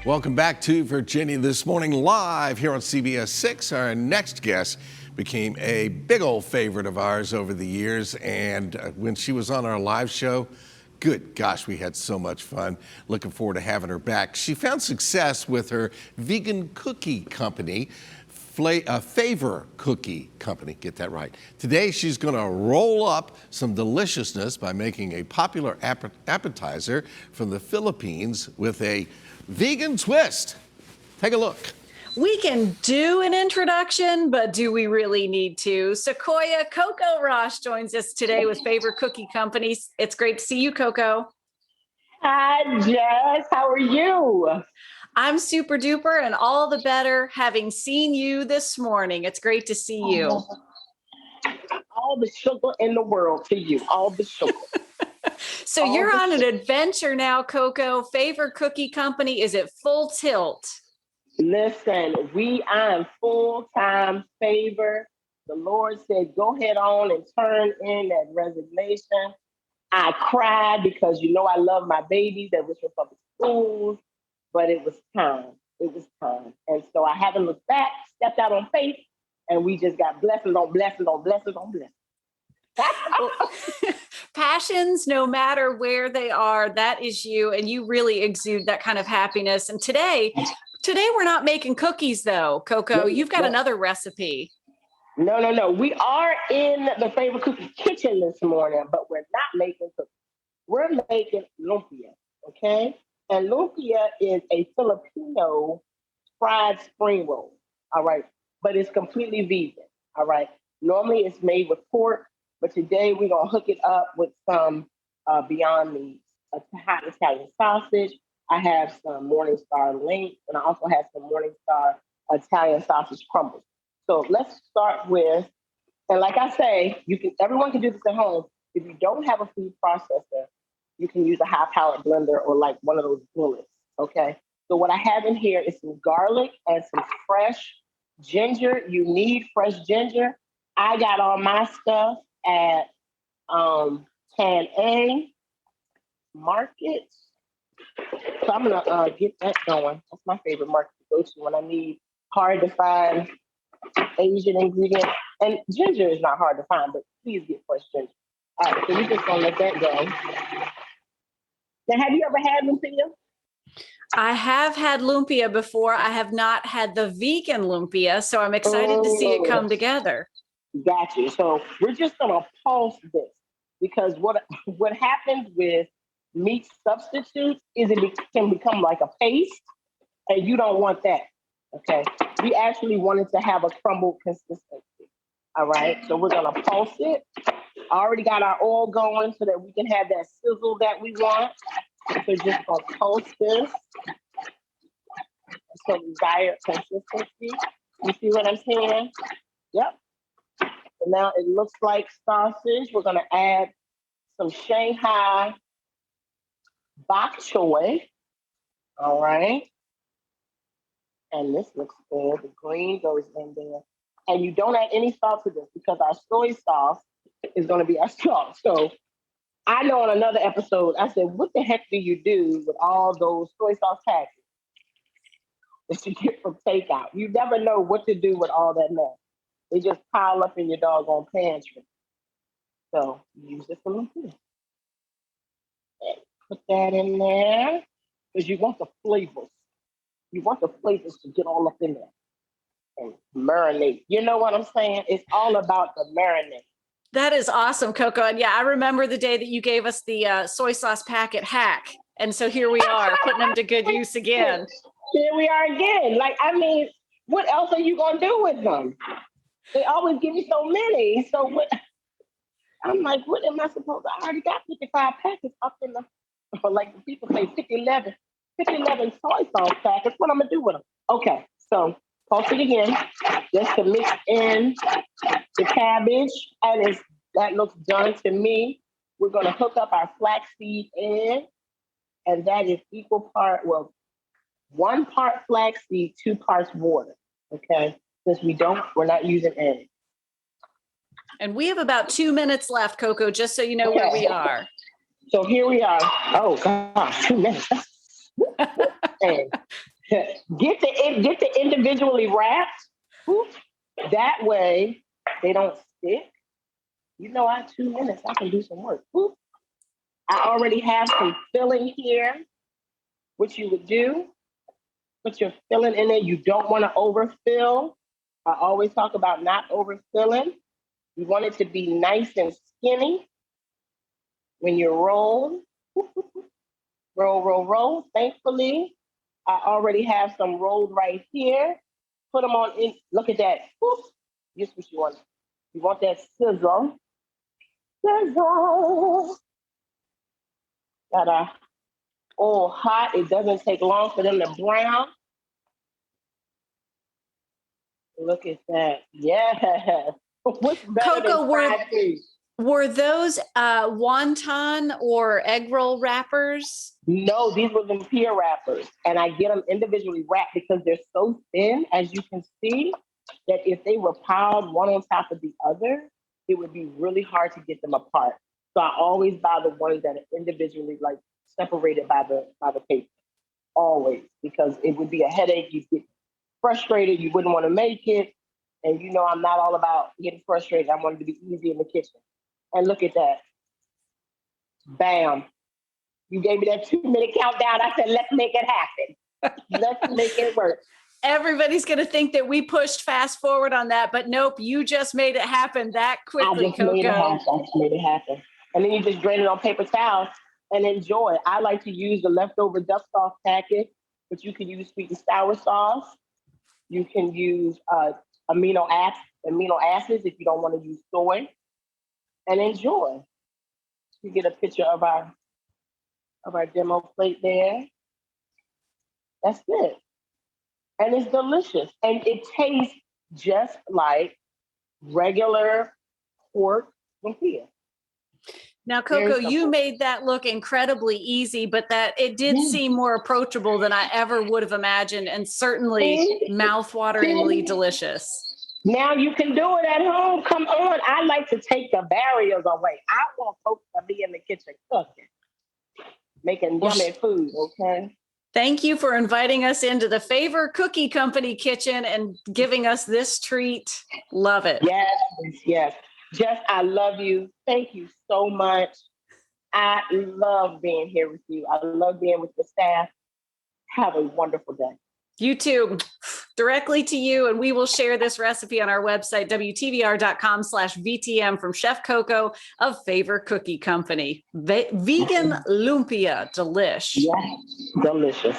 Welcome back to Virginia This Morning, live here on CBS 6. Our next guest became a big old favorite of ours over the years, and when she was on our live show, good gosh, we had so much fun. Looking forward to having her back. She found success with her vegan cookie company, Favor Cookie Company, get that right. Today, she's going to roll up some deliciousness by making a popular appetizer from the Philippines with a vegan twist. Take a look. We can do an introduction, but do we really need to? Sequoia CoCo Ross joins us today with Favor Cookie Company. It's great to see you, CoCo. Hi, Jess. How are you? I'm super duper and all the better having seen you this morning. It's great to see you. All the sugar in the world to you. All the sugar. So you're on an adventure now, CoCo. Favor Cookie Company is at full tilt. Listen, I am full-time Favor. The Lord said, go ahead on and turn in that resignation. I cried because I love my babies that was from public schools, but it was time. It was time. And so I haven't looked back, stepped out on faith, and we just got blessings on blessings on blessings on blessings. Passions, no matter where they are, that is you, and you really exude that kind of happiness. And today we're not making cookies though, CoCo. You've got another recipe. No. We are in the Favor Cookie kitchen this morning, but we're not making cookies. We're making lumpia, okay? And lumpia is a Filipino fried spring roll, all right? But it's completely vegan, all right? Normally it's made with pork, but today we're going to hook it up with some Beyond Meat, a hot Italian sausage. I have some Morningstar links, and I also have some Morningstar Italian sausage crumbles. So let's start with, and like I say, everyone can do this at home. If you don't have a food processor, you can use a high powered blender or like one of those bullets, okay? So what I have in here is some garlic and some fresh ginger. You need fresh ginger. I got all my stuff at Can A Market. So I'm gonna get that going. That's my favorite market to go to when I need hard to find Asian ingredients. And ginger is not hard to find, but please get fresh ginger. All right, so we're just gonna let that go. Now, have you ever had lumpia? I have had lumpia before. I have not had the vegan lumpia, so I'm excited to see it come together. Got you. So we're just gonna pulse this because what happens with meat substitutes is it can become like a paste, and you don't want that. Okay, we actually wanted to have a crumbled consistency. All right, so we're gonna pulse it. I already got our oil going so that we can have that sizzle that we want. So just gonna pulse this. So desired consistency. You see what I'm saying? Yep. So now it looks like sausage. We're gonna add some Shanghai bok choy. All right. And this looks good. The green goes in there. And you don't add any salt to this because our soy sauce is going to be our sauce. So I know on another episode, I said, what the heck do you do with all those soy sauce packets that you get from takeout? You never know what to do with all that mess. They just pile up in your doggone pantry. So use this for me too. Put that in there because you want the flavors. You want the flavors to get all up in there and marinate. You know what I'm saying? It's all about the marinade. That is awesome, CoCo. And yeah, I remember the day that you gave us the soy sauce packet hack. And so here we are putting them to good use again. Here we are again. What else are you going to do with them? They always give you so many. So I'm like, what am I supposed to? I already got 55 packets up in the, or like the people say, 5011 soy sauce packets. What I'm going to do with them? Okay, so pulse it again just to mix in the cabbage. And that looks done to me. We're going to hook up our flaxseed in, and that is equal part, 1 part flaxseed, 2 parts water, okay? Since we're not using eggs. And we have about 2 minutes left, CoCo, just so you know where we are. So here we are. Oh, gosh, 2 minutes. And Get the individually wrapped. Whoop. That way they don't stick. You know, I have 2 minutes. I can do some work. Whoop. I already have some filling here. What you would do, put your filling in there. You don't want to overfill. I always talk about not overfilling. You want it to be nice and skinny when you roll. Roll, roll, roll. Thankfully, I already have some rolled right here. Put them on in. Look at that. Whoop. Just what you want. You want that sizzle. Sizzle. Got all hot. It doesn't take long for them to brown. Look at that. Yes. What's better CoCo, than fried food? were those wonton or egg roll wrappers? No, these were Lumpia wrappers. And I get them individually wrapped because they're so thin, as you can see, that if they were piled one on top of the other, it would be really hard to get them apart. So I always buy the ones that are individually like separated by the paper. Always, because it would be a headache. You'd get frustrated, you wouldn't want to make it. And you know I'm not all about getting frustrated. I want it to be easy in the kitchen. And look at that. Bam. You gave me that 2-minute countdown. I said, let's make it happen. Let's make it work. Everybody's going to think that we pushed fast forward on that, but nope, you just made it happen that quickly, I just made it happen. And then you just drain it on paper towels and enjoy. I like to use the leftover duck sauce packet, but you can use sweet and sour sauce. You can use amino acids if you don't want to use soy, and enjoy. You get a picture of our demo plate there. That's it. And it's delicious. And it tastes just like regular pork lumpia. Now, CoCo, you made that look incredibly easy, but that it did seem more approachable than I ever would have imagined, and certainly mouth-wateringly delicious. Now you can do it at home. Come on. I like to take the barriers away. I want folks to be in the kitchen cooking, making yummy food, okay? Thank you for inviting us into the Favor Cookie Company kitchen and giving us this treat. Love it. Yes, yes. Jess, I love you. Thank you so much. I love being here with you. I love being with the staff. Have a wonderful day. You too. Directly to you. And we will share this recipe on our website, WTVR.com/VTM from Chef CoCo of Favor Cookie Company. Vegan lumpia. Delish. Yes, delicious.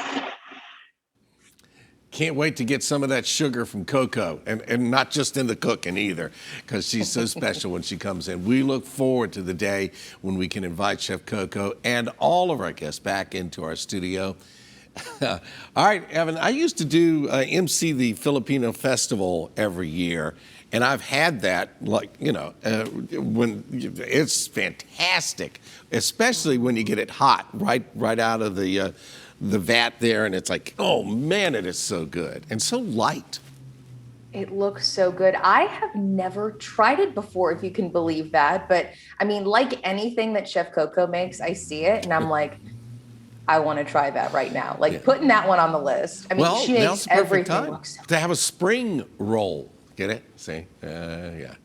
Can't wait to get some of that sugar from CoCo, and not just in the cooking either, because she's so special when she comes in. We look forward to the day when we can invite Chef CoCo and all of our guests back into our studio. All right, Evan, I used to do MC the Filipino Festival every year, and I've had that, like, when it's fantastic, especially when you get it hot right out of the vat there, and it's like, oh man, it is so good and so light. It looks so good. I have never tried it before, if you can believe that. But I mean, like anything that Chef CoCo makes, I see it and I'm like, I want to try that right now. Like putting that one on the list. I mean, she makes everything look so to have a spring roll. Get it? See? Yeah.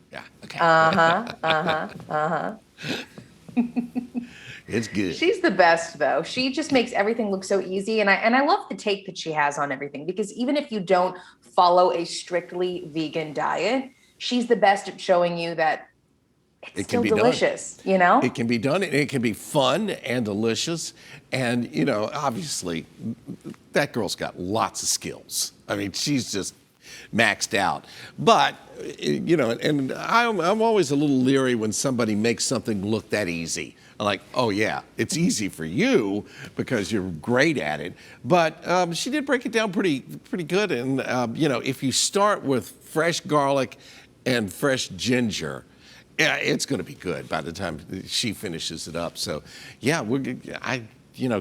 Okay. It's good. She's the best, though. She just makes everything look so easy. And I love the take that she has on everything, because even if you don't follow a strictly vegan diet, she's the best at showing you that it's still delicious, you know? It can be done, and it can be fun and delicious. And, obviously, that girl's got lots of skills. I mean, she's just maxed out. But, and I'm always a little leery when somebody makes something look that easy. I'm like, oh yeah, it's easy for you because you're great at it. But she did break it down pretty good. And, if you start with fresh garlic and fresh ginger, yeah, it's going to be good by the time she finishes it up. So, yeah, I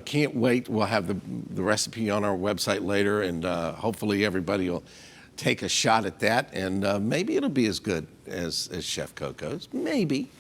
can't wait. We'll have the recipe on our website later, and hopefully everybody will take a shot at that, and maybe it'll be as good as Chef CoCo's. Maybe.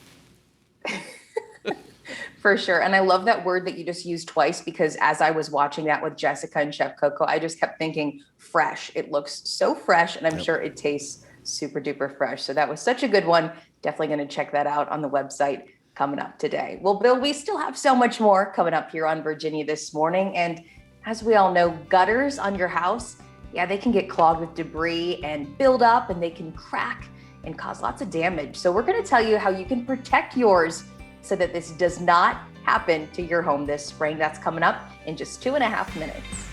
For sure. And I love that word that you just used twice, because as I was watching that with Jessica and Chef CoCo, I just kept thinking fresh. It looks so fresh, and I'm sure it tastes super duper fresh. So that was such a good one. Definitely going to check that out on the website coming up today. Well, Bill, we still have so much more coming up here on Virginia This Morning. And as we all know, gutters on your house, they can get clogged with debris and build up, and they can crack and cause lots of damage. So we're going to tell you how you can protect yours so that this does not happen to your home this spring. That's coming up in just 2.5 minutes.